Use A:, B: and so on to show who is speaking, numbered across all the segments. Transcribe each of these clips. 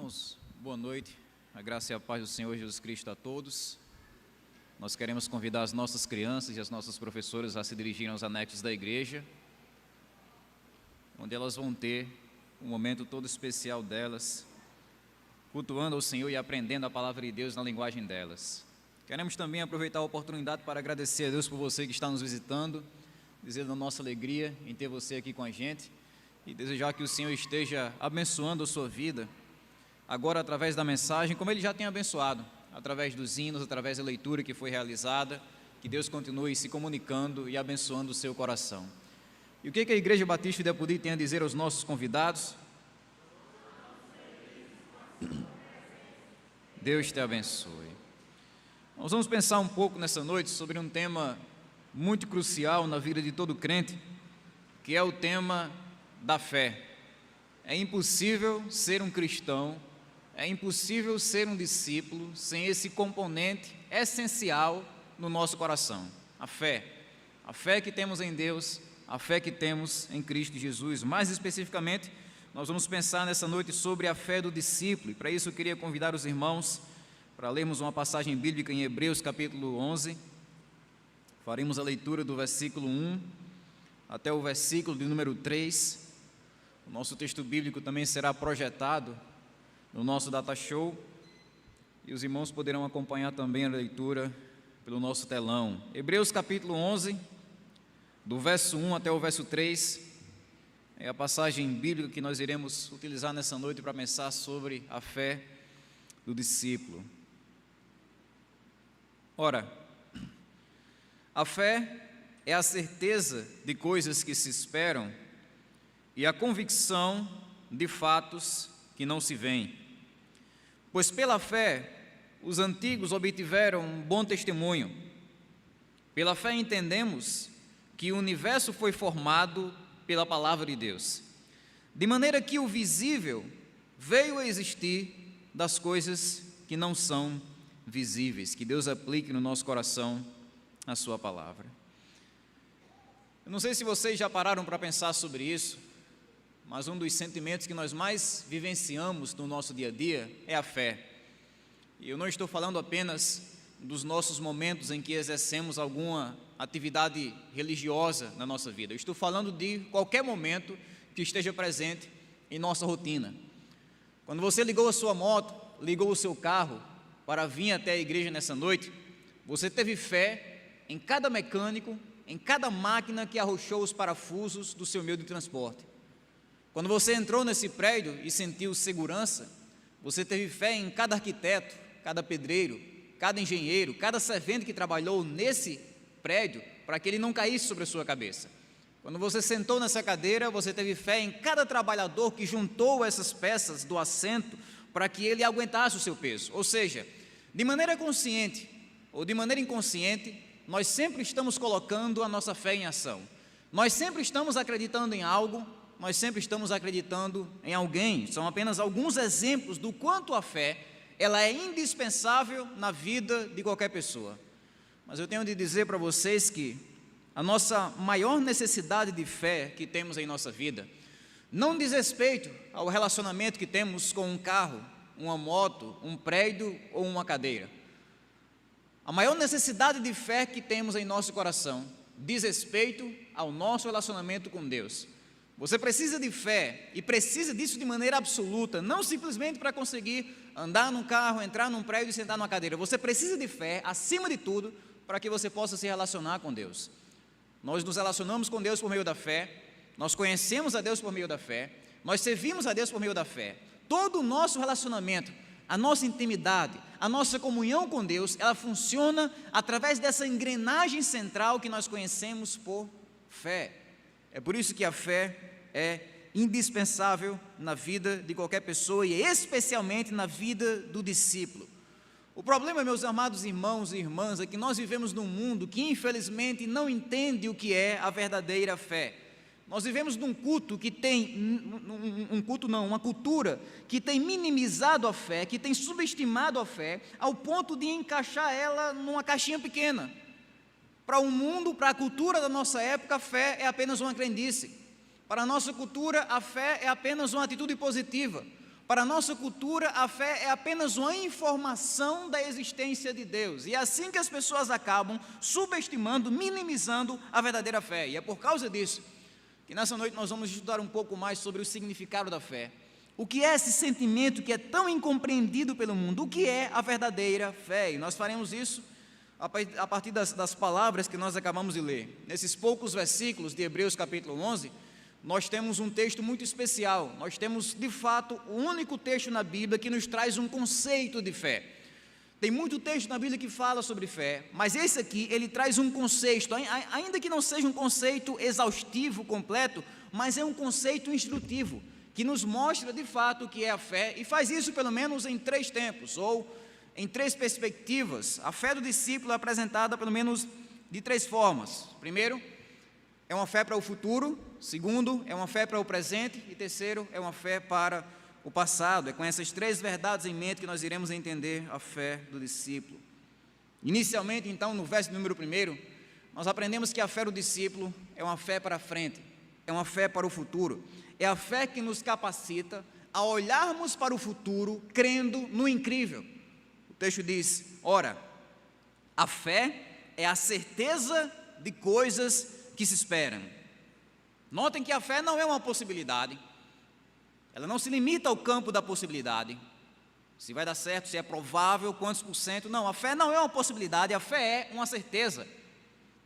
A: Irmãos, boa noite, a graça e a paz do Senhor Jesus Cristo a todos. Nós queremos convidar as nossas crianças e as nossas professoras a se dirigirem aos anexos da igreja, onde elas vão ter um momento todo especial delas, cultuando ao Senhor e aprendendo a palavra de Deus na linguagem delas. Queremos também aproveitar a oportunidade para agradecer a Deus por você que está nos visitando, dizer da nossa alegria em ter você aqui com a gente e desejar que o Senhor esteja abençoando a sua vida, agora através da mensagem, como Ele já tem abençoado, através dos hinos, através da leitura que foi realizada, que Deus continue se comunicando e abençoando o seu coração. E o que a Igreja Batista de Apodi tem a dizer aos nossos convidados? Deus te abençoe. Nós vamos pensar um pouco nessa noite sobre um tema muito crucial na vida de todo crente, que é o tema da fé. É impossível ser um cristão, é impossível ser um discípulo sem esse componente essencial no nosso coração, a fé que temos em Deus, a fé que temos em Cristo Jesus. Mais especificamente, nós vamos pensar nessa noite sobre a fé do discípulo, e para isso eu queria convidar os irmãos para lermos uma passagem bíblica em Hebreus capítulo 11, faremos a leitura do versículo 1 até o versículo de número 3, o nosso texto bíblico também será projetado no nosso data show, e os irmãos poderão acompanhar também a leitura pelo nosso telão. Hebreus capítulo 11, do verso 1 até o verso 3, é a passagem bíblica que nós iremos utilizar nessa noite para pensar sobre a fé do discípulo. Ora, a fé é a certeza de coisas que se esperam e a convicção de fatos que não se veem. Pois pela fé os antigos obtiveram um bom testemunho. Pela fé entendemos que o universo foi formado pela palavra de Deus, de maneira que o visível veio a existir das coisas que não são visíveis. Que Deus aplique no nosso coração a sua palavra. Eu não sei se vocês já pararam para pensar sobre isso, mas um dos sentimentos que nós mais vivenciamos no nosso dia a dia é a fé. E eu não estou falando apenas dos nossos momentos em que exercemos alguma atividade religiosa na nossa vida. Eu estou falando de qualquer momento que esteja presente em nossa rotina. Quando você ligou a sua moto, ligou o seu carro para vir até a igreja nessa noite, você teve fé em cada mecânico, em cada máquina que arrochou os parafusos do seu meio de transporte. Quando você entrou nesse prédio e sentiu segurança, você teve fé em cada arquiteto, cada pedreiro, cada engenheiro, cada servente que trabalhou nesse prédio para que ele não caísse sobre a sua cabeça. Quando você sentou nessa cadeira, você teve fé em cada trabalhador que juntou essas peças do assento para que ele aguentasse o seu peso. Ou seja, de maneira consciente ou de maneira inconsciente, nós sempre estamos colocando a nossa fé em ação. Nós sempre estamos acreditando em algo, nós sempre estamos acreditando em alguém. São apenas alguns exemplos do quanto a fé ela é indispensável na vida de qualquer pessoa. Mas eu tenho de dizer para vocês que a nossa maior necessidade de fé que temos em nossa vida não diz respeito ao relacionamento que temos com um carro, uma moto, um prédio ou uma cadeira. A maior necessidade de fé que temos em nosso coração diz respeito ao nosso relacionamento com Deus. Você precisa de fé e precisa disso de maneira absoluta, não simplesmente para conseguir andar num carro, entrar num prédio e sentar numa cadeira. Você precisa de fé, acima de tudo, para que você possa se relacionar com Deus. Nós nos relacionamos com Deus por meio da fé, nós conhecemos a Deus por meio da fé, nós servimos a Deus por meio da fé. Todo o nosso relacionamento, a nossa intimidade, a nossa comunhão com Deus, ela funciona através dessa engrenagem central que nós conhecemos por fé. É por isso que a fé é indispensável na vida de qualquer pessoa e especialmente na vida do discípulo. O problema, meus amados irmãos e irmãs, é que nós vivemos num mundo que infelizmente não entende o que é a verdadeira fé. Nós vivemos num culto que tem, uma cultura que tem minimizado a fé, que tem subestimado a fé, ao ponto de encaixar ela numa caixinha pequena. Para o mundo, para a cultura da nossa época, a fé é apenas uma crendice. Para a nossa cultura, a fé é apenas uma atitude positiva. Para a nossa cultura, a fé é apenas uma informação da existência de Deus. E é assim que as pessoas acabam subestimando, minimizando a verdadeira fé. E é por causa disso que nessa noite nós vamos estudar um pouco mais sobre o significado da fé. O que é esse sentimento que é tão incompreendido pelo mundo? O que é a verdadeira fé? E nós faremos isso a partir das palavras que nós acabamos de ler. Nesses poucos versículos de Hebreus capítulo 11, nós temos um texto muito especial. Nós temos, de fato, o único texto na Bíblia que nos traz um conceito de fé. Tem muito texto na Bíblia que fala sobre fé, mas esse aqui, ele traz um conceito, ainda que não seja um conceito exaustivo, completo, mas é um conceito instrutivo, que nos mostra, de fato, o que é a fé, e faz isso, pelo menos, em 3 tempos, ou em 3 perspectivas. A fé do discípulo é apresentada, pelo menos, de 3 formas. Primeiro, é uma fé para o futuro. Segundo, é uma fé para o presente. E terceiro, é uma fé para o passado. É com essas 3 verdades em mente que nós iremos entender a fé do discípulo. Inicialmente, então, no verso número 1, nós aprendemos que a fé do discípulo é uma fé para a frente, é uma fé para o futuro. É a fé que nos capacita a olharmos para o futuro crendo no incrível. O texto diz: ora, a fé é a certeza de coisas que se esperam. Notem que a fé não é uma possibilidade, ela não se limita ao campo da possibilidade, se vai dar certo, se é provável, quantos por cento, não, a fé não é uma possibilidade, a fé é uma certeza.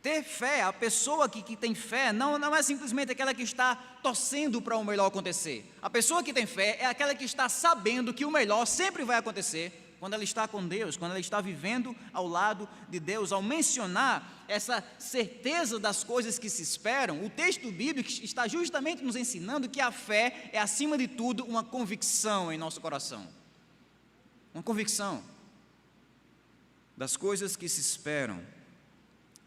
A: Ter fé, a pessoa que tem fé, não é simplesmente aquela que está torcendo para o melhor acontecer. A pessoa que tem fé é aquela que está sabendo que o melhor sempre vai acontecer, quando ela está com Deus, quando ela está vivendo ao lado de Deus. Ao mencionar essa certeza das coisas que se esperam, o texto bíblico está justamente nos ensinando que a fé é, acima de tudo, uma convicção em nosso coração. Uma convicção das coisas que se esperam.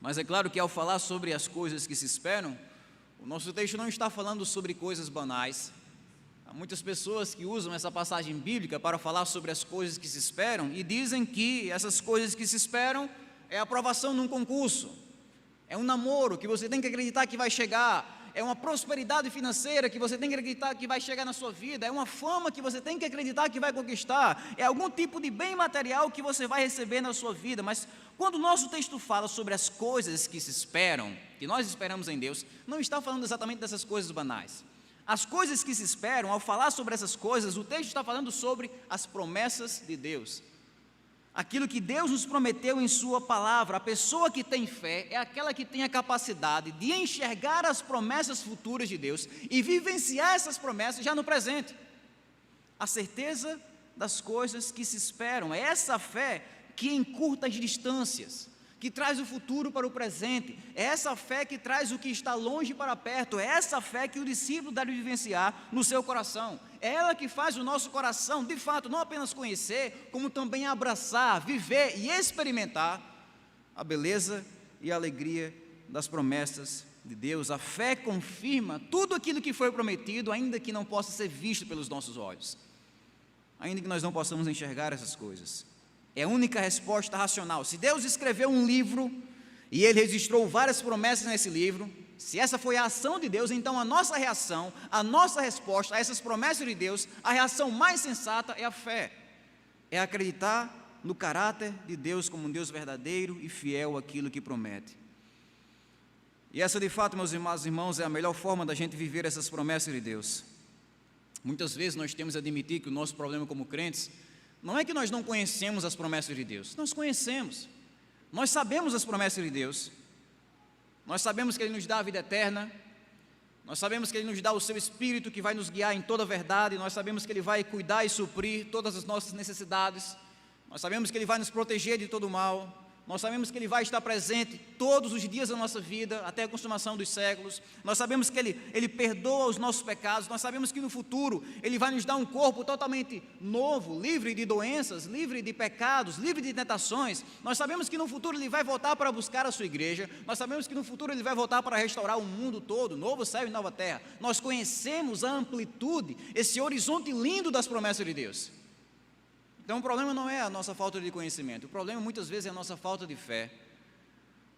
A: Mas é claro que ao falar sobre as coisas que se esperam, o nosso texto não está falando sobre coisas banais. Há muitas pessoas que usam essa passagem bíblica para falar sobre as coisas que se esperam e dizem que essas coisas que se esperam é a aprovação num concurso, é um namoro que você tem que acreditar que vai chegar, é uma prosperidade financeira que você tem que acreditar que vai chegar na sua vida, é uma fama que você tem que acreditar que vai conquistar, é algum tipo de bem material que você vai receber na sua vida. Mas quando o nosso texto fala sobre as coisas que se esperam, que nós esperamos em Deus, não está falando exatamente dessas coisas banais. As coisas que se esperam, ao falar sobre essas coisas, o texto está falando sobre as promessas de Deus. Aquilo que Deus nos prometeu em sua palavra. A pessoa que tem fé é aquela que tem a capacidade de enxergar as promessas futuras de Deus e vivenciar essas promessas já no presente. A certeza das coisas que se esperam. É essa fé que encurta as distâncias, que traz o futuro para o presente. É essa fé que traz o que está longe para perto. É essa fé que o discípulo deve vivenciar no seu coração. É ela que faz o nosso coração, de fato, não apenas conhecer, como também abraçar, viver e experimentar a beleza e a alegria das promessas de Deus. A fé confirma tudo aquilo que foi prometido, ainda que não possa ser visto pelos nossos olhos, ainda que nós não possamos enxergar essas coisas. É a única resposta racional. Se Deus escreveu um livro e Ele registrou várias promessas nesse livro, se essa foi a ação de Deus, então a nossa reação, a nossa resposta a essas promessas de Deus, a reação mais sensata é a fé. É acreditar no caráter de Deus como um Deus verdadeiro e fiel àquilo que promete. E essa, de fato, meus amados irmãos, é a melhor forma da gente viver essas promessas de Deus. Muitas vezes nós temos que admitir que o nosso problema como crentes não é que nós não conhecemos as promessas de Deus. Nós conhecemos, nós sabemos as promessas de Deus, nós sabemos que Ele nos dá a vida eterna, nós sabemos que Ele nos dá o Seu Espírito que vai nos guiar em toda a verdade, nós sabemos que Ele vai cuidar e suprir todas as nossas necessidades, nós sabemos que Ele vai nos proteger de todo o mal, nós sabemos que Ele vai estar presente todos os dias da nossa vida, até a consumação dos séculos. Nós sabemos que Ele perdoa os nossos pecados. Nós sabemos que no futuro Ele vai nos dar um corpo totalmente novo, livre de doenças, livre de pecados, livre de tentações. Nós sabemos que no futuro Ele vai voltar para buscar a sua igreja. Nós sabemos que no futuro Ele vai voltar para restaurar o mundo todo, novo céu e nova terra. Nós conhecemos a amplitude, esse horizonte lindo das promessas de Deus. Então o problema não é a nossa falta de conhecimento, o problema muitas vezes é a nossa falta de fé.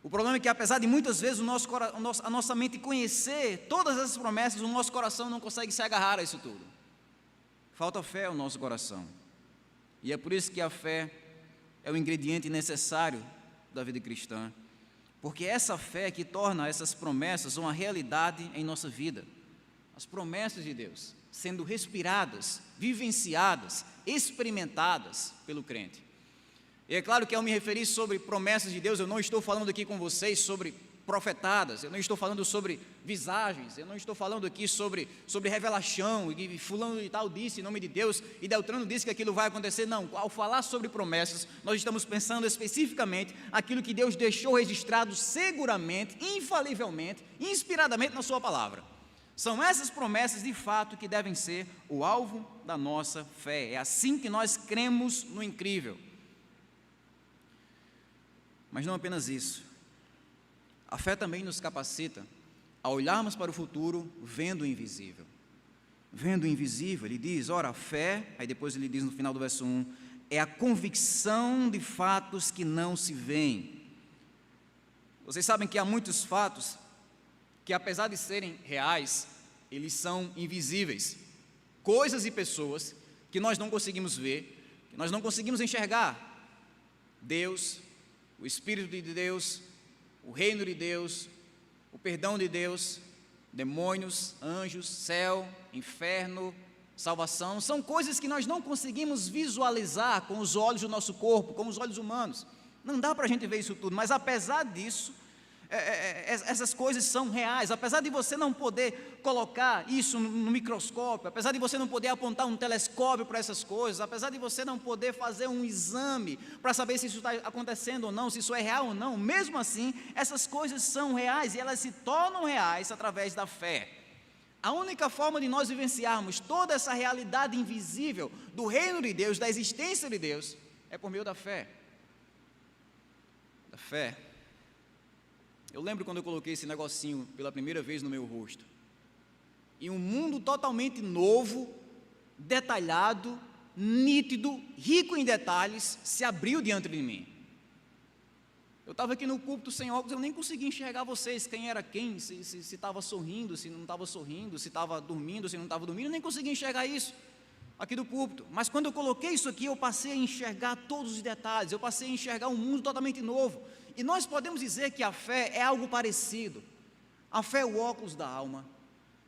A: O problema é que, apesar de muitas vezes a nossa mente conhecer todas essas promessas, o nosso coração não consegue se agarrar a isso tudo. Falta fé ao nosso coração. E é por isso que a fé é o ingrediente necessário da vida cristã. Porque é essa fé que torna essas promessas uma realidade em nossa vida. As promessas de Deus sendo respiradas, vivenciadas, experimentadas pelo crente. E é claro que ao me referir sobre promessas de Deus, eu não estou falando aqui com vocês sobre profetadas, eu não estou falando sobre visagens, eu não estou falando aqui sobre revelação, e fulano de tal disse em nome de Deus, e Deltrano disse que aquilo vai acontecer. Não, ao falar sobre promessas, nós estamos pensando especificamente aquilo que Deus deixou registrado seguramente, infalivelmente, inspiradamente na sua palavra. São essas promessas de fato que devem ser o alvo da nossa fé. É assim que nós cremos no incrível. Mas não apenas isso. A fé também nos capacita a olharmos para o futuro vendo o invisível. Vendo o invisível, ele diz, ora, a fé, aí depois ele diz no final do verso 1, é a convicção de fatos que não se veem. Vocês sabem que há muitos fatos que, apesar de serem reais, eles são invisíveis. Coisas e pessoas que nós não conseguimos ver, que nós não conseguimos enxergar. Deus, o Espírito de Deus, o reino de Deus, o perdão de Deus, demônios, anjos, céu, inferno, salvação, são coisas que nós não conseguimos visualizar com os olhos do nosso corpo, com os olhos humanos. Não dá para a gente ver isso tudo, mas apesar disso, essas coisas são reais. Apesar de você não poder colocar isso no microscópio, apesar de você não poder apontar um telescópio para essas coisas, apesar de você não poder fazer um exame para saber se isso está acontecendo ou não, se isso é real ou não, mesmo assim, essas coisas são reais e elas se tornam reais através da fé. A única forma de nós vivenciarmos toda essa realidade invisível do reino de Deus, da existência de Deus, é por meio da fé. Da fé. Eu lembro quando eu coloquei esse negocinho pela primeira vez no meu rosto. E um mundo totalmente novo, detalhado, nítido, rico em detalhes, se abriu diante de mim. Eu estava aqui no púlpito sem óculos, eu nem conseguia enxergar vocês, quem era quem, se estava sorrindo, se não estava sorrindo, se estava dormindo, se não estava dormindo, eu nem conseguia enxergar isso aqui do púlpito. Mas quando eu coloquei isso aqui, eu passei a enxergar todos os detalhes, eu passei a enxergar um mundo totalmente novo. E nós podemos dizer que a fé é algo parecido. A fé é o óculos da alma.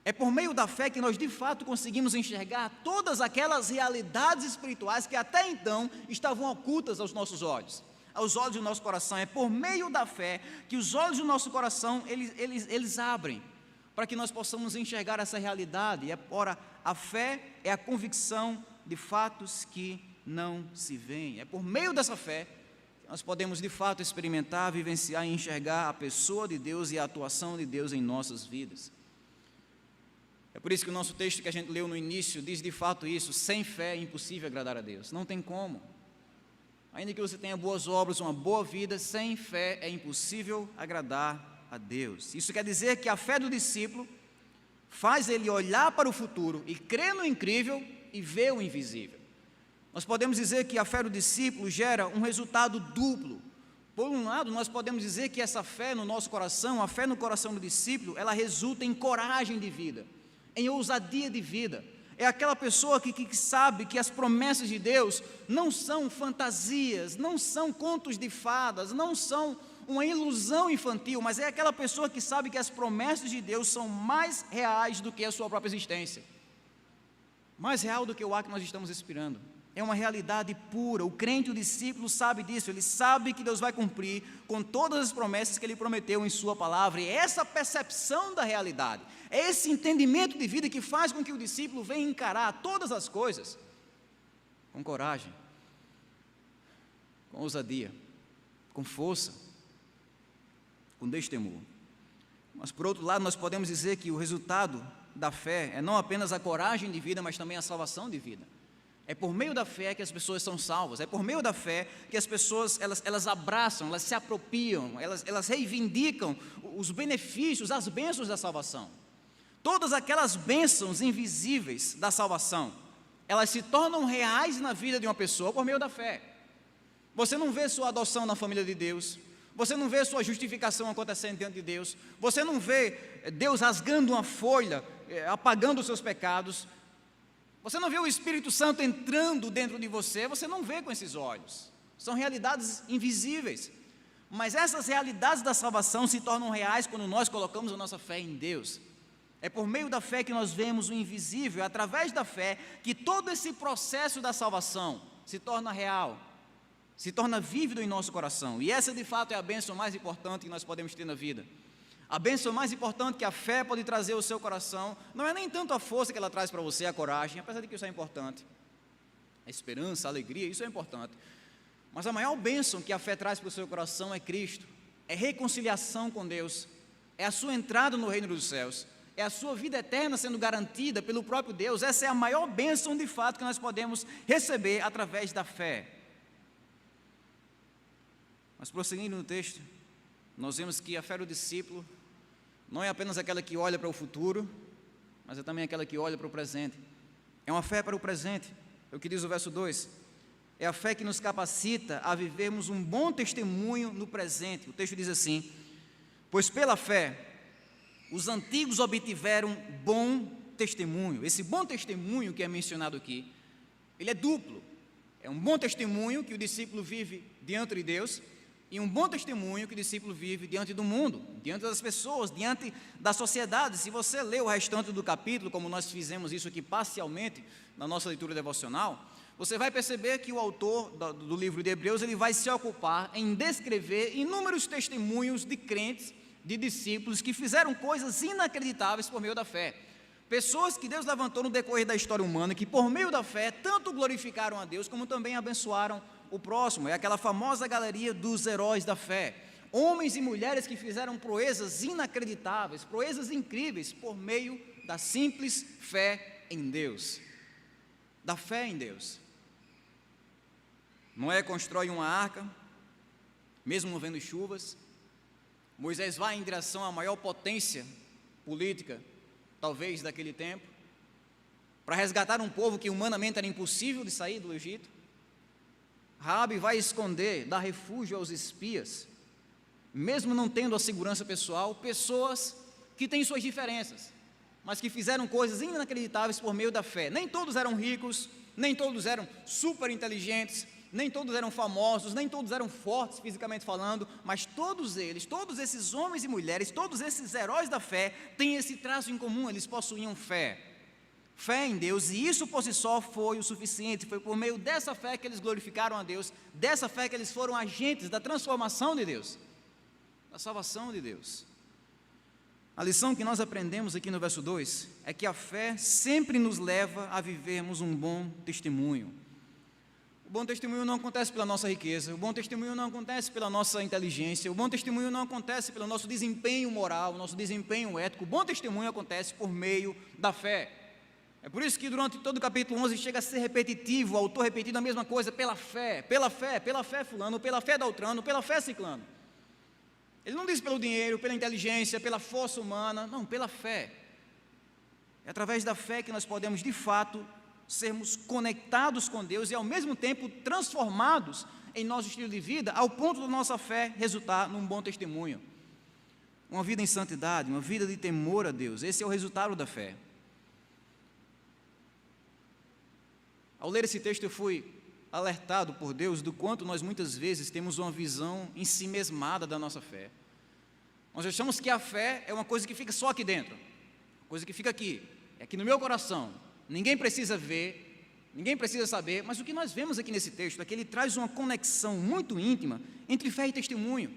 A: É por meio da fé que nós de fato conseguimos enxergar todas aquelas realidades espirituais que até então estavam ocultas aos nossos olhos, aos olhos do nosso coração. É por meio da fé que os olhos do nosso coração, eles abrem, para que nós possamos enxergar essa realidade. Ora, a fé é a convicção de fatos que não se veem. É por meio dessa fé nós podemos de fato experimentar, vivenciar e enxergar a pessoa de Deus e a atuação de Deus em nossas vidas. É por isso que o nosso texto que a gente leu no início diz de fato isso: sem fé é impossível agradar a Deus, não tem como. Ainda que você tenha boas obras, uma boa vida, sem fé é impossível agradar a Deus. Isso quer dizer que a fé do discípulo faz ele olhar para o futuro e crer no incrível e ver o invisível. Nós podemos dizer que a fé do discípulo gera um resultado duplo. Por um lado, nós podemos dizer que essa fé no nosso coração, a fé no coração do discípulo, ela resulta em coragem de vida, em ousadia de vida. É aquela pessoa que sabe que as promessas de Deus não são fantasias, não são contos de fadas, não são uma ilusão infantil, mas é aquela pessoa que sabe que as promessas de Deus são mais reais do que a sua própria existência, mais real do que o ar que nós estamos respirando. É uma realidade pura. O crente, o discípulo sabe disso, ele sabe que Deus vai cumprir com todas as promessas que Ele prometeu em sua palavra. E é essa percepção da realidade, é esse entendimento de vida que faz com que o discípulo venha encarar todas as coisas com coragem, com ousadia, com força, com destemor. Mas por outro lado, nós podemos dizer que o resultado da fé é não apenas a coragem de vida, mas também a salvação de vida. É por meio da fé que as pessoas são salvas, é por meio da fé que as pessoas elas abraçam, elas se apropriam, elas reivindicam os benefícios, as bênçãos da salvação. Todas aquelas bênçãos invisíveis da salvação, elas se tornam reais na vida de uma pessoa por meio da fé. Você não vê sua adoção na família de Deus, você não vê sua justificação acontecendo diante de Deus, você não vê Deus rasgando uma folha, apagando os seus pecados, Você não vê o Espírito Santo entrando dentro de você, você não vê com esses olhos. São realidades invisíveis. Mas essas realidades da salvação se tornam reais quando nós colocamos a nossa fé em Deus. É por meio da fé que nós vemos o invisível, é através da fé que todo esse processo da salvação se torna real, se torna vívido em nosso coração. E essa de fato é a bênção mais importante que nós podemos ter na vida. A bênção mais importante que a fé pode trazer ao seu coração, não é nem tanto a força que ela traz para você, a coragem, apesar de que isso é importante. A esperança, a alegria, isso é importante. Mas a maior bênção que a fé traz para o seu coração é Cristo, é reconciliação com Deus, é a sua entrada no reino dos céus, é a sua vida eterna sendo garantida pelo próprio Deus. Essa é a maior bênção de fato que nós podemos receber através da fé. Mas prosseguindo no texto, nós vemos que a fé do discípulo não é apenas aquela que olha para o futuro, mas é também aquela que olha para o presente. É uma fé para o presente. É o que diz o verso 2. É a fé que nos capacita a vivermos um bom testemunho no presente. O texto diz assim: pois pela fé os antigos obtiveram bom testemunho. Esse bom testemunho que é mencionado aqui, ele é duplo. É um bom testemunho que o discípulo vive diante de Deus, e um bom testemunho que o discípulo vive diante do mundo, diante das pessoas, diante da sociedade. Se você ler o restante do capítulo, como nós fizemos isso aqui parcialmente na nossa leitura devocional, você vai perceber que o autor do livro de Hebreus, ele vai se ocupar em descrever inúmeros testemunhos de crentes, de discípulos que fizeram coisas inacreditáveis por meio da fé. Pessoas que Deus levantou no decorrer da história humana, que por meio da fé tanto glorificaram a Deus, como também abençoaram o próximo. É aquela famosa galeria dos heróis da fé. Homens e mulheres que fizeram proezas inacreditáveis, proezas incríveis, por meio da simples fé em Deus. Da fé em Deus. Noé constrói uma arca, mesmo não vendo chuvas. Moisés vai em direção à maior potência política, talvez, daquele tempo, para resgatar um povo que humanamente era impossível de sair do Egito. Raabe vai esconder, dar refúgio aos espias, mesmo não tendo a segurança pessoal, pessoas que têm suas diferenças, mas que fizeram coisas inacreditáveis por meio da fé. Nem todos eram ricos, nem todos eram super inteligentes, nem todos eram famosos, nem todos eram fortes fisicamente falando, mas todos eles, todos esses homens e mulheres, todos esses heróis da fé, têm esse traço em comum: eles possuíam fé. Fé em Deus, e isso por si só foi o suficiente. Foi por meio dessa fé que eles glorificaram a Deus, dessa fé que eles foram agentes da transformação de Deus, da salvação de Deus. A lição que nós aprendemos aqui no verso 2 é que a fé sempre nos leva a vivermos um bom testemunho. O bom testemunho não acontece pela nossa riqueza, o bom testemunho não acontece pela nossa inteligência, o bom testemunho não acontece pelo nosso desempenho moral, nosso desempenho ético. O bom testemunho acontece por meio da fé. É por isso que durante todo o capítulo 11 chega a ser repetitivo, o autor repetindo a mesma coisa: pela fé, fulano, pela fé Daltrano, pela fé ciclano. Ele não diz pelo dinheiro, pela inteligência, pela força humana, não, pela fé. É através da fé que nós podemos, de fato, sermos conectados com Deus e ao mesmo tempo transformados em nosso estilo de vida, ao ponto da nossa fé resultar num bom testemunho. Uma vida em santidade, uma vida de temor a Deus, esse é o resultado da fé. Ao ler esse texto eu fui alertado por Deus do quanto nós muitas vezes temos uma visão ensimesmada da nossa fé. Nós achamos que a fé é uma coisa que fica só aqui dentro, coisa que fica aqui, é aqui no meu coração. Ninguém precisa ver, ninguém precisa saber, mas o que nós vemos aqui nesse texto é que ele traz uma conexão muito íntima entre fé e testemunho.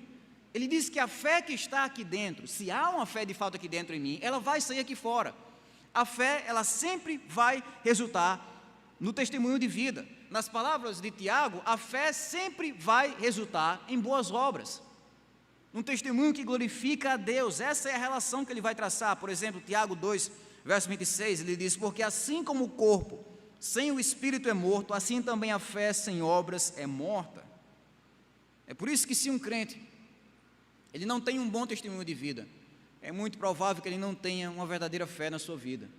A: Ele diz que a fé que está aqui dentro, se há uma fé de fato aqui dentro em mim, ela vai sair aqui fora. A fé, ela sempre vai resultar no testemunho de vida. Nas palavras de Tiago, a fé sempre vai resultar em boas obras, um testemunho que glorifica a Deus. Essa é a relação que ele vai traçar. Por exemplo, Tiago 2, verso 26, ele diz: porque assim como o corpo sem o espírito é morto, assim também a fé sem obras é morta. É por isso que se um crente ele não tem um bom testemunho de vida, é muito provável que ele não tenha uma verdadeira fé na sua vida,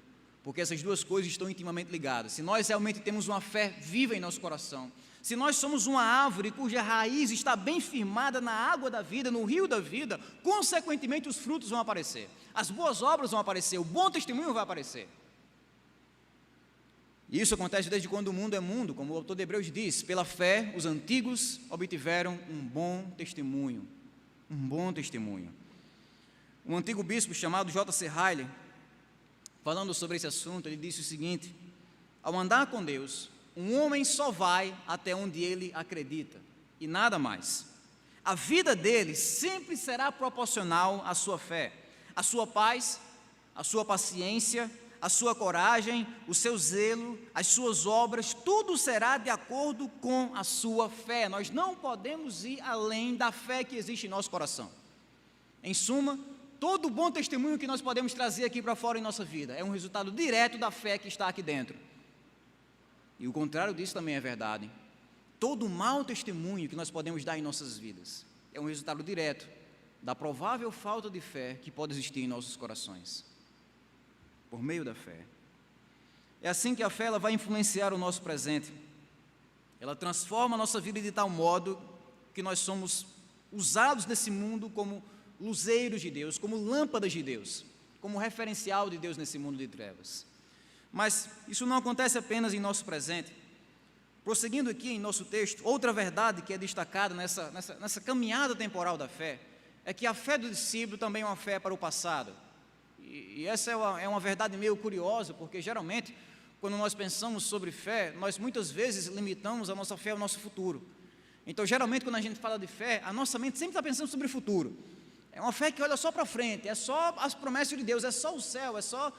A: porque essas duas coisas estão intimamente ligadas. Se nós realmente temos uma fé viva em nosso coração, se nós somos uma árvore cuja raiz está bem firmada na água da vida, no rio da vida, consequentemente os frutos vão aparecer, as boas obras vão aparecer, o bom testemunho vai aparecer. E isso acontece desde quando o mundo é mundo, como o autor de Hebreus diz: pela fé os antigos obtiveram um bom testemunho. Um bom testemunho. Um antigo bispo chamado J.C. Ryle, falando sobre esse assunto, ele disse o seguinte: ao andar com Deus, um homem só vai até onde ele acredita, e nada mais. A vida dele sempre será proporcional à sua fé, à sua paz, à sua paciência, à sua coragem, o seu zelo, as suas obras, tudo será de acordo com a sua fé. Nós não podemos ir além da fé que existe em nosso coração. Em suma, todo bom testemunho que nós podemos trazer aqui para fora em nossa vida é um resultado direto da fé que está aqui dentro. E o contrário disso também é verdade. Todo mau testemunho que nós podemos dar em nossas vidas é um resultado direto da provável falta de fé que pode existir em nossos corações, por meio da fé. É assim que a fé ela vai influenciar o nosso presente. Ela transforma a nossa vida de tal modo que nós somos usados nesse mundo como luzeiros de Deus, como lâmpadas de Deus, como referencial de Deus nesse mundo de trevas. Mas isso não acontece apenas em nosso presente. Prosseguindo aqui em nosso texto, outra verdade que é destacada nessa caminhada temporal da fé, é que a fé do discípulo também é uma fé para o passado. E essa é uma verdade meio curiosa, porque geralmente, quando nós pensamos sobre fé, nós muitas vezes limitamos a nossa fé ao nosso futuro. Então, geralmente, quando a gente fala de fé, a nossa mente sempre está pensando sobre o futuro. É uma fé que olha só para frente, é só as promessas de Deus, é só o céu, é só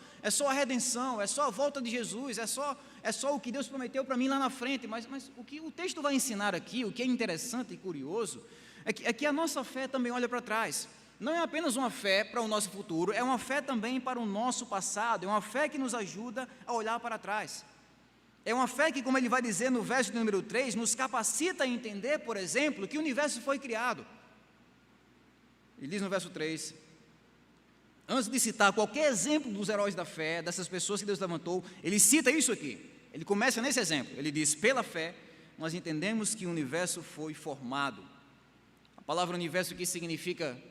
A: a redenção, é só a volta de Jesus, é só o que Deus prometeu para mim lá na frente. Mas o que o texto vai ensinar aqui, o que é interessante e curioso, é que a nossa fé também olha para trás. Não é apenas uma fé para o nosso futuro, é uma fé também para o nosso passado, é uma fé que nos ajuda a olhar para trás. É uma fé que, como ele vai dizer no verso número 3, nos capacita a entender, por exemplo, que o universo foi criado. Ele diz no verso 3, antes de citar qualquer exemplo dos heróis da fé, dessas pessoas que Deus levantou, ele cita isso aqui. Ele começa nesse exemplo, ele diz: pela fé, nós entendemos que o universo foi formado. A palavra universo aqui significa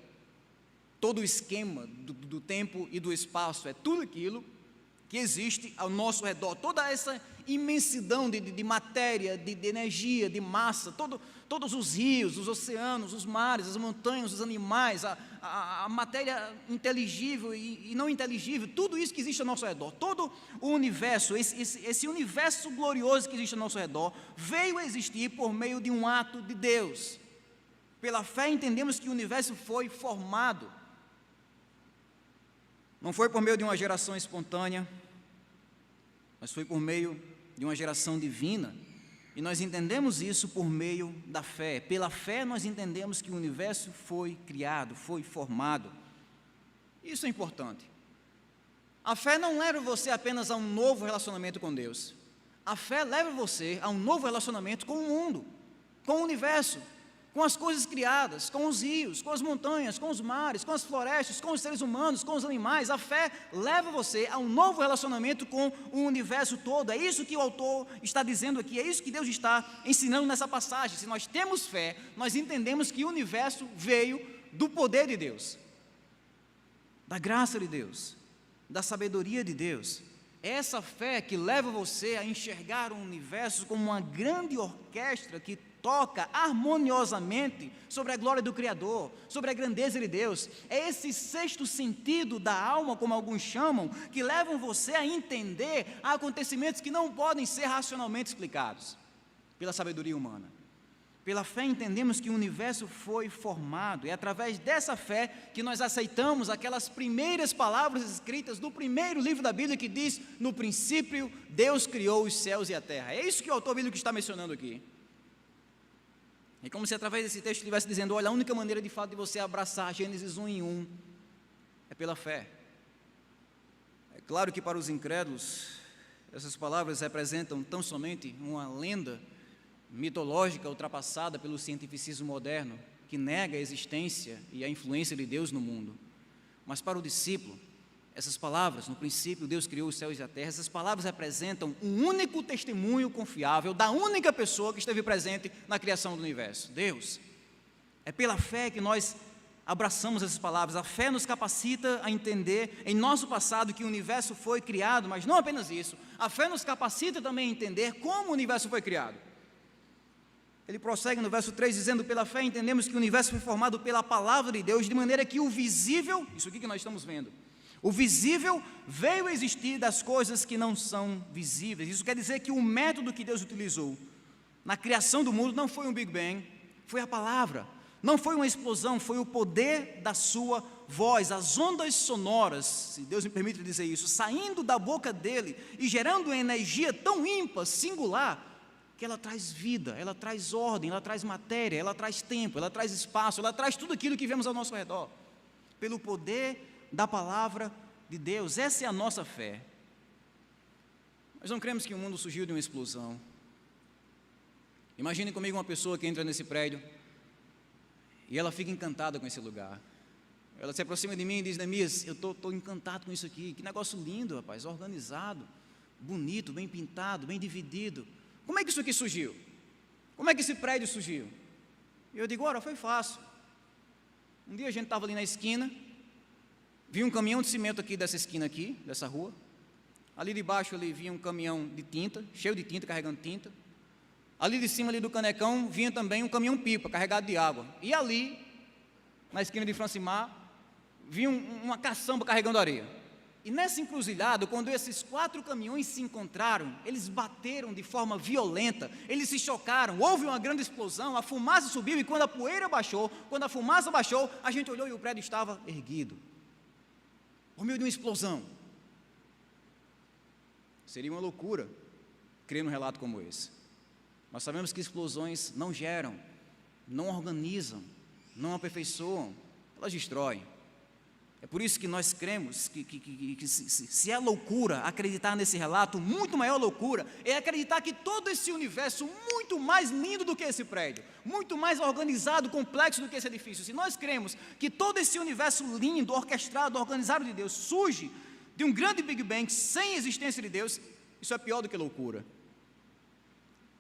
A: todo o esquema do tempo e do espaço, é tudo aquilo que existe ao nosso redor, toda essa imensidão de matéria, de energia, de massa, todos os rios, os oceanos, os mares, as montanhas, os animais, a matéria inteligível e não inteligível, tudo isso que existe ao nosso redor, todo o universo, esse universo glorioso que existe ao nosso redor, veio a existir por meio de um ato de Deus. Pela fé entendemos que o universo foi formado. Não foi por meio de uma geração espontânea, mas foi por meio de uma geração divina. E nós entendemos isso por meio da fé. Pela fé nós entendemos que o universo foi criado, foi formado. Isso é importante. A fé não leva você apenas a um novo relacionamento com Deus. A fé leva você a um novo relacionamento com o mundo, com o universo, com as coisas criadas, com os rios, com as montanhas, com os mares, com as florestas, com os seres humanos, com os animais. A fé leva você a um novo relacionamento com o universo todo. É isso que o autor está dizendo aqui, é isso que Deus está ensinando nessa passagem. Se nós temos fé, nós entendemos que o universo veio do poder de Deus, da graça de Deus, da sabedoria de Deus. É essa fé que leva você a enxergar o universo como uma grande orquestra que toca harmoniosamente sobre a glória do Criador, sobre a grandeza de Deus. É esse sexto sentido da alma, como alguns chamam, que levam você a entender acontecimentos que não podem ser racionalmente explicados pela sabedoria humana. Pela fé entendemos que o universo foi formado, é através dessa fé que nós aceitamos aquelas primeiras palavras escritas do primeiro livro da Bíblia que diz: no princípio Deus criou os céus e a terra. É isso que o autor bíblico está mencionando aqui. É como se através desse texto ele estivesse dizendo: olha, a única maneira de fato de você abraçar Gênesis 1:1 é pela fé. É claro que para os incrédulos essas palavras representam tão somente uma lenda mitológica ultrapassada pelo cientificismo moderno, que nega a existência e a influência de Deus no mundo. Mas para o discípulo, essas palavras: no princípio Deus criou os céus e a terra, essas palavras representam um único testemunho confiável da única pessoa que esteve presente na criação do universo, Deus. É pela fé que nós
B: abraçamos essas palavras. A fé nos capacita a entender em nosso passado que o universo foi criado, mas não apenas isso, a fé nos capacita também a entender como o universo foi criado. Ele prossegue no verso 3 dizendo: pela fé entendemos que o universo foi formado pela palavra de Deus, de maneira que o visível, isso aqui que nós estamos vendo, o visível veio a existir das coisas que não são visíveis. Isso quer dizer que o método que Deus utilizou na criação do mundo não foi um Big Bang, foi a palavra. Não foi uma explosão, foi o poder da sua voz, as ondas sonoras, se Deus me permite dizer isso, saindo da boca dele e gerando uma energia tão ímpar, singular, que ela traz vida, ela traz ordem, ela traz matéria, ela traz tempo, ela traz espaço, ela traz tudo aquilo que vemos ao nosso redor, pelo poder da palavra de Deus. Essa é a nossa fé. Nós não cremos que o mundo surgiu de uma explosão. Imagine comigo uma pessoa que entra nesse prédio e ela fica encantada com esse lugar. Ela se aproxima de mim e diz: Neemias, eu estou encantado com isso aqui, que negócio lindo, rapaz, organizado, bonito, bem pintado, bem dividido. Como é que isso aqui surgiu? Como é que esse prédio surgiu? E eu digo: ora, foi fácil. Um dia a gente estava ali na esquina, vi um caminhão de cimento aqui dessa esquina aqui, dessa rua. Ali de baixo ali vinha um caminhão de tinta, cheio de tinta, carregando tinta. Ali de cima ali do canecão vinha também um caminhão-pipa carregado de água. E ali, na esquina de Francimar, vinha uma caçamba carregando areia. E nessa encruzilhada, quando esses 4 caminhões se encontraram, eles bateram de forma violenta, eles se chocaram, houve uma grande explosão, a fumaça subiu, e quando a poeira baixou, quando a fumaça baixou, a gente olhou e o prédio estava erguido, por meio de uma explosão. Seria uma loucura crer num relato como esse. Nós sabemos que explosões não geram, não organizam, não aperfeiçoam, elas destroem. É por isso que nós cremos que se é loucura acreditar nesse relato, muito maior loucura é acreditar que todo esse universo, muito mais lindo do que esse prédio, muito mais organizado, complexo do que esse edifício, se nós cremos que todo esse universo lindo, orquestrado, organizado de Deus, surge de um grande Big Bang sem existência de Deus, isso é pior do que loucura.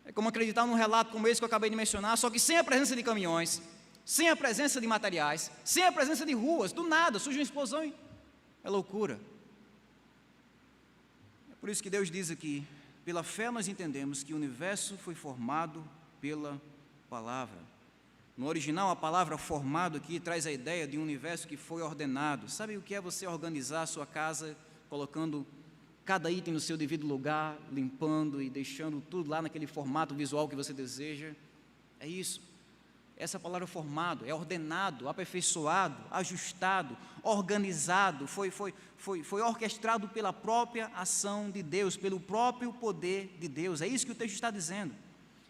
B: É como acreditar num relato como esse que eu acabei de mencionar, só que sem a presença de caminhões, sem a presença de materiais, sem a presença de ruas, do nada, surge uma explosão e é loucura. É por isso que Deus diz aqui: pela fé nós entendemos que o universo foi formado pela palavra. No original, a palavra formado aqui traz a ideia de um universo que foi ordenado. Sabe o que é você organizar a sua casa, colocando cada item no seu devido lugar, limpando e deixando tudo lá naquele formato visual que você deseja? É isso. Essa palavra formado é ordenado, aperfeiçoado, ajustado, organizado, foi orquestrado pela própria ação de Deus, pelo próprio poder de Deus. É isso que o texto está dizendo.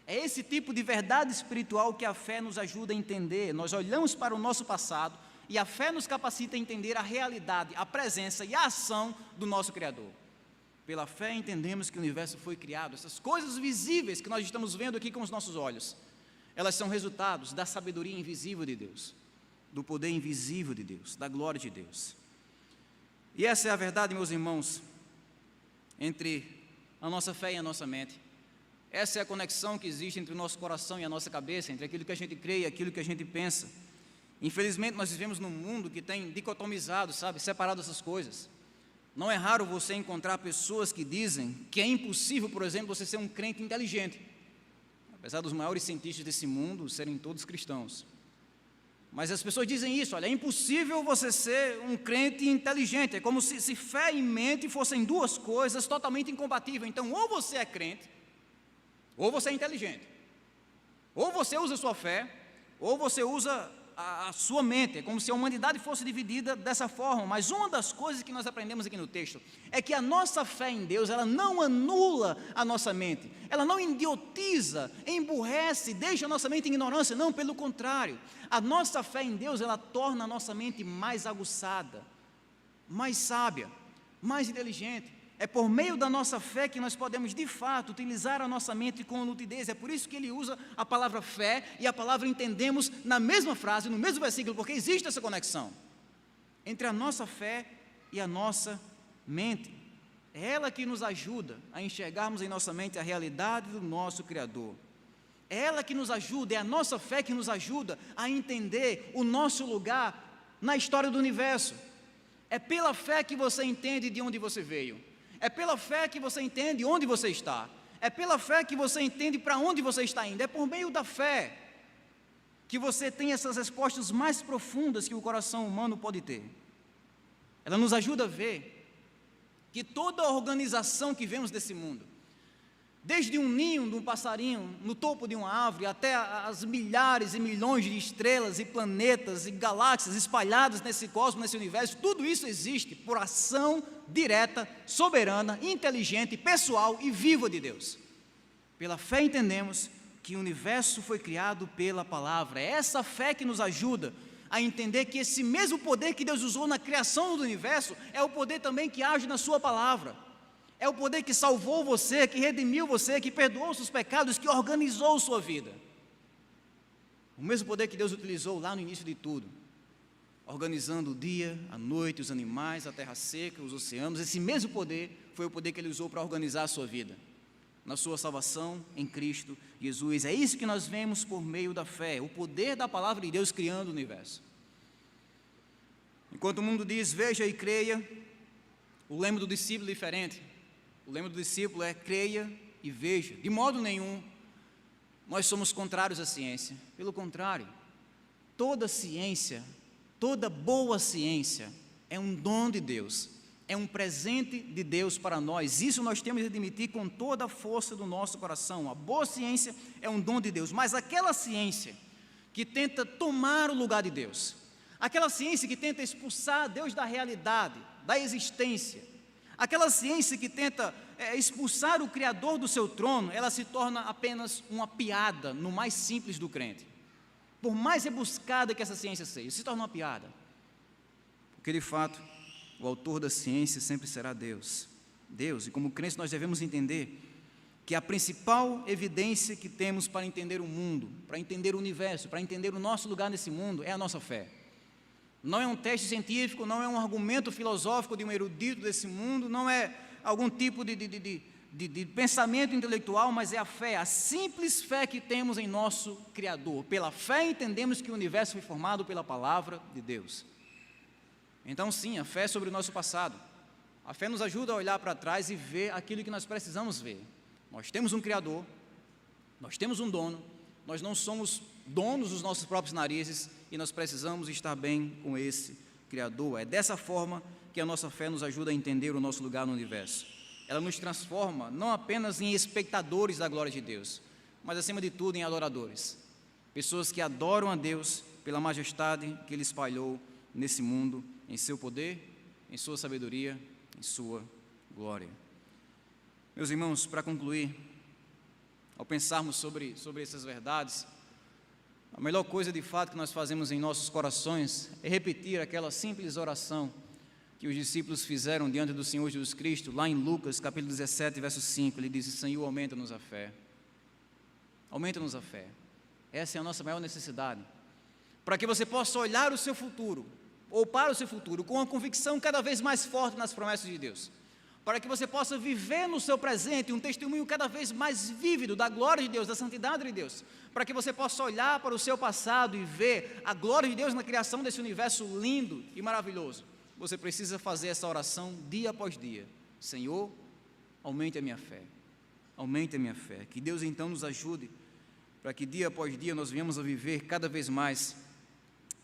B: É esse tipo de verdade espiritual que a fé nos ajuda a entender. Nós olhamos para o nosso passado e a fé nos capacita a entender a realidade, a presença e a ação do nosso Criador. Pela fé entendemos que o universo foi criado. Essas coisas visíveis que nós estamos vendo aqui com os nossos olhos, elas são resultados da sabedoria invisível de Deus, do poder invisível de Deus, da glória de Deus. E essa é a verdade, meus irmãos, entre a nossa fé e a nossa mente. Essa é a conexão que existe entre o nosso coração e a nossa cabeça, entre aquilo que a gente crê e aquilo que a gente pensa. Infelizmente, nós vivemos num mundo que tem dicotomizado, separado essas coisas. Não é raro você encontrar pessoas que dizem que é impossível, por exemplo, você ser um crente inteligente, apesar dos maiores cientistas desse mundo serem todos cristãos. Mas as pessoas dizem isso: olha, é impossível você ser um crente inteligente. É como se fé e mente fossem duas coisas totalmente incompatíveis. Então, ou você é crente, ou você é inteligente. Ou você usa a sua fé, ou você usa a sua mente. É como se a humanidade fosse dividida dessa forma. Mas uma das coisas que nós aprendemos aqui no texto é que a nossa fé em Deus, ela não anula a nossa mente, ela não idiotiza, emburrece, deixa a nossa mente em ignorância. Não, pelo contrário, a nossa fé em Deus, ela torna a nossa mente mais aguçada, mais sábia, mais inteligente. É por meio da nossa fé que nós podemos, de fato, utilizar a nossa mente com nitidez. É por isso que ele usa a palavra fé e a palavra entendemos na mesma frase, no mesmo versículo, porque existe essa conexão entre a nossa fé e a nossa mente. É ela que nos ajuda a enxergarmos em nossa mente a realidade do nosso Criador. É ela que nos ajuda, é a nossa fé que nos ajuda a entender o nosso lugar na história do universo. É pela fé que você entende de onde você veio. É pela fé que você entende onde você está. É pela fé que você entende para onde você está indo. É por meio da fé que você tem essas respostas mais profundas que o coração humano pode ter. Ela nos ajuda a ver que toda a organização que vemos desse mundo, desde um ninho de um passarinho no topo de uma árvore, até as milhares e milhões de estrelas e planetas e galáxias espalhadas nesse cosmos, nesse universo, tudo isso existe por ação direta, soberana, inteligente, pessoal e viva de Deus. Pela fé entendemos que o universo foi criado pela palavra. É essa fé que nos ajuda a entender que esse mesmo poder que Deus usou na criação do universo é o poder também que age na sua palavra. É o poder que salvou você, que redimiu você, que perdoou os seus pecados, que organizou sua vida. O mesmo poder que Deus utilizou lá no início de tudo, organizando o dia, a noite, os animais, a terra seca, os oceanos. Esse mesmo poder foi o poder que Ele usou para organizar a sua vida, na sua salvação em Cristo Jesus. É isso que nós vemos por meio da fé, o poder da palavra de Deus criando o universo. Enquanto o mundo diz, veja e creia, o lema do discípulo é diferente. O lema do discípulo é, creia e veja. De modo nenhum, nós somos contrários à ciência. Pelo contrário, toda ciência, toda boa ciência é um dom de Deus. É um presente de Deus para nós. Isso nós temos de admitir com toda a força do nosso coração. A boa ciência é um dom de Deus, mas aquela ciência que tenta tomar o lugar de Deus, aquela ciência que tenta expulsar Deus da realidade, da existência, aquela ciência que tenta expulsar o Criador do seu trono, ela se torna apenas uma piada no mais simples do crente. Por mais rebuscada que essa ciência seja, se torna uma piada. Porque de fato, o autor da ciência sempre será Deus. Deus, e como crentes nós devemos entender que a principal evidência que temos para entender o mundo, para entender o universo, para entender o nosso lugar nesse mundo, é a nossa fé. Não é um teste científico, não é um argumento filosófico de um erudito desse mundo, não é algum tipo de pensamento intelectual, mas é a fé, a simples fé que temos em nosso Criador. Pela fé entendemos que o universo foi formado pela palavra de Deus. Então sim, a fé é sobre o nosso passado. A fé nos ajuda a olhar para trás e ver aquilo que nós precisamos ver. Nós temos um Criador, nós temos um dono, nós não somos donos dos nossos próprios narizes e nós precisamos estar bem com esse Criador. É dessa forma que a nossa fé nos ajuda a entender o nosso lugar no universo. Ela nos transforma não apenas em espectadores da glória de Deus, mas acima de tudo em adoradores. Pessoas que adoram a Deus pela majestade que Ele espalhou nesse mundo, em seu poder, em sua sabedoria, em sua glória. Meus irmãos, para concluir, ao pensarmos sobre essas verdades, a melhor coisa de fato que nós fazemos em nossos corações é repetir aquela simples oração que os discípulos fizeram diante do Senhor Jesus Cristo, lá em Lucas, capítulo 17, verso 5, ele diz, Senhor, aumenta-nos a fé. Aumenta-nos a fé. Essa é a nossa maior necessidade. Para que você possa olhar o seu futuro, ou para o seu futuro, com uma convicção cada vez mais forte nas promessas de Deus. Para que você possa viver no seu presente um testemunho cada vez mais vívido da glória de Deus, da santidade de Deus. Para que você possa olhar para o seu passado e ver a glória de Deus na criação desse universo lindo e maravilhoso. Você precisa fazer essa oração dia após dia. Senhor, aumente a minha fé. Aumente a minha fé. Que Deus então nos ajude para que dia após dia nós venhamos a viver cada vez mais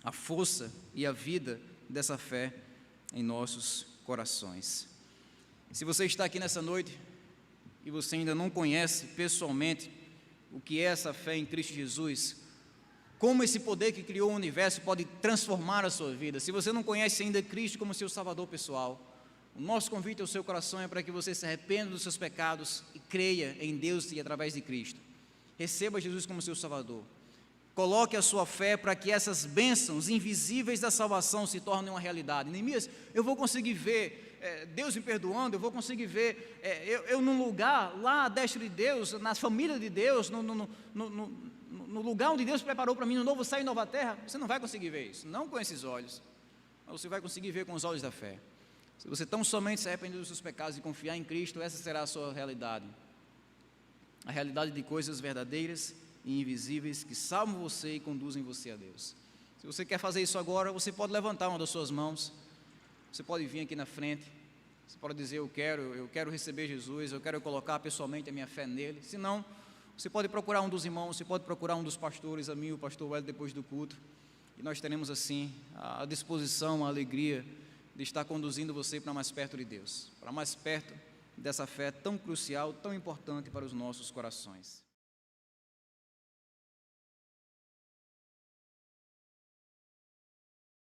B: a força e a vida dessa fé em nossos corações. Se você está aqui nessa noite e você ainda não conhece pessoalmente o que é essa fé em Cristo Jesus, como esse poder que criou o universo pode transformar a sua vida, se você não conhece ainda Cristo como seu Salvador pessoal, o nosso convite ao seu coração é para que você se arrependa dos seus pecados e creia em Deus e através de Cristo. Receba Jesus como seu Salvador. Coloque a sua fé para que essas bênçãos invisíveis da salvação se tornem uma realidade. Neemias, eu vou conseguir ver Deus me perdoando, eu vou conseguir ver eu num lugar lá à destra de Deus, na família de Deus, no lugar onde Deus preparou para mim, no novo céu e nova terra. Você não vai conseguir ver isso, não com esses olhos, mas você vai conseguir ver com os olhos da fé. Se você tão somente se arrepender dos seus pecados e confiar em Cristo, essa será a sua realidade. A realidade de coisas verdadeiras e invisíveis que salvam você e conduzem você a Deus. Se você quer fazer isso agora, você pode levantar uma das suas mãos, você pode vir aqui na frente, você pode dizer: eu quero receber Jesus, eu quero colocar pessoalmente a minha fé nele. Se não, você pode procurar um dos irmãos, você pode procurar um dos pastores, a mim, o pastor Hélio, depois do culto, e nós teremos assim a disposição, a alegria de estar conduzindo você para mais perto de Deus, para mais perto dessa fé tão crucial, tão importante para os nossos corações.